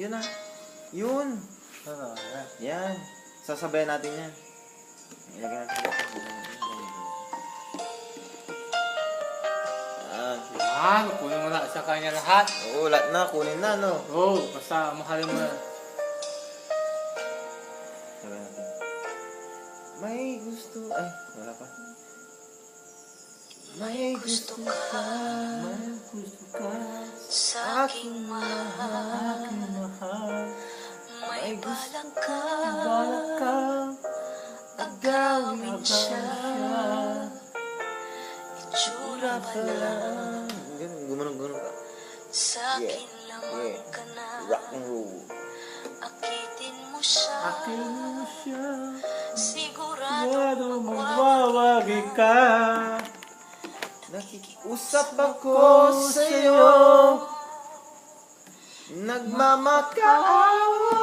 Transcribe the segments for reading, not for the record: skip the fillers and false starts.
Yun na. Yun. Ano? Yan. Sasabayan natin yan. Ilagay natin. Yan. Yan, kunin mo na sa kanya lahat. Oo, lahat na. Kunin na, no? Oo, basta mahalin mo na. Sabayan natin. May gusto... Ay, wala pa. May gusto ka. May gusto ka sa aking mahal. May balak ka agawin siya. Itsura pa lang Gumanong ka. sa akin lamang ka na. Rock and roll. Akitin mo siya. Akin mo siya. Sigurado magwawagi ka. Nakikiusap ako sa'yo. Nagmamakaawa.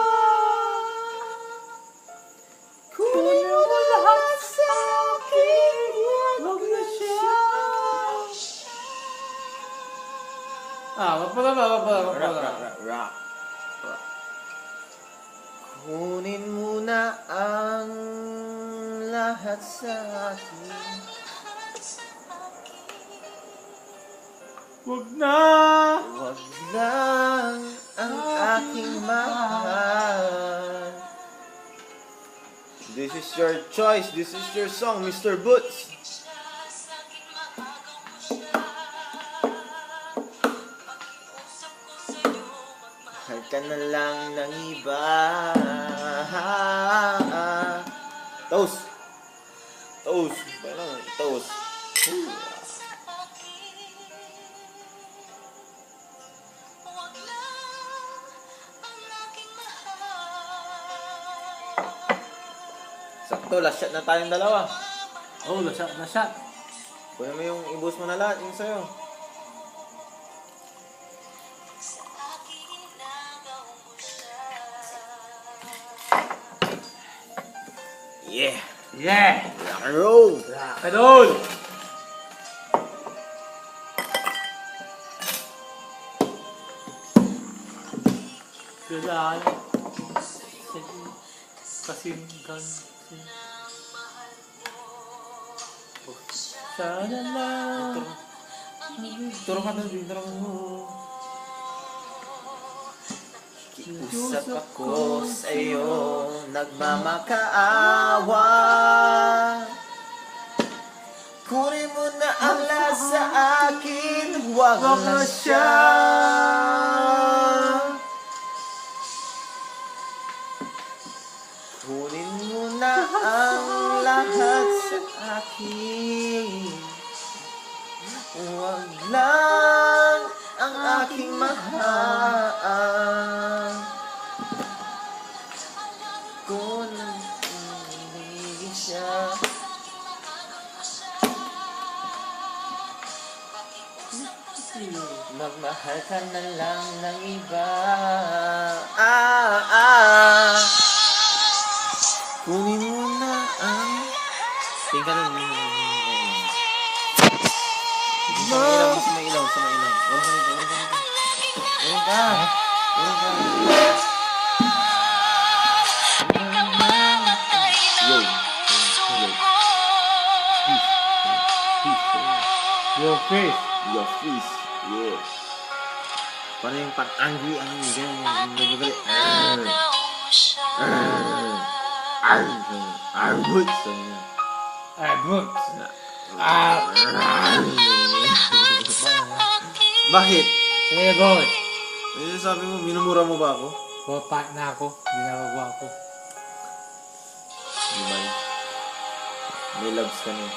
Kunin mo lahat sa akin. Wag na siya. Wag pala. Rock. Kunin mo na ang lahat sa akin. Wag na. Wag lang ang aking mahal. This is your choice. This is your song, Mr. Boots. Mahal ka na lang ng iba. Toast. Toast. Toast. Sakto, last shot na tayong dalawa. Oh, na-shot. Kunin mo yung ibus mo na lahat, yung sa'yo. Yeah! Yeah! Rock and roll! Rock and roll! Kailangan kasinggan. Sana lang. Turo ka doon, turo mo. Kiusap ako sa'yo, nagmamakaawa. Kunin mo na ang lahat sa akin, wag na siya. Kunin mo na ang lahat sa akin. Wag lang ang aking mahal. Kung hindi siya. Magmahal ka na lang ng iba. Kunin mo na ang... Tingka lang. Sa may ilaw. Urong ka. Your face. Your face. Yeah. Parang yung pang-angry ang ganyan. Nagagalit. Boots. Boots. Bakit? Hey boy. Ano sabi mo, minumura mo ba ako? Papak na ako. Ginagawa ko. Di ba? May loves ka na.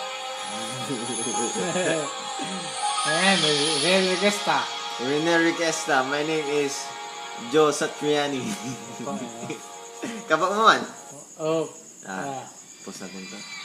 Real requesta. Rene Requesta. My name is Joe Satriani. Kapak mo man? Oh. Post natin to.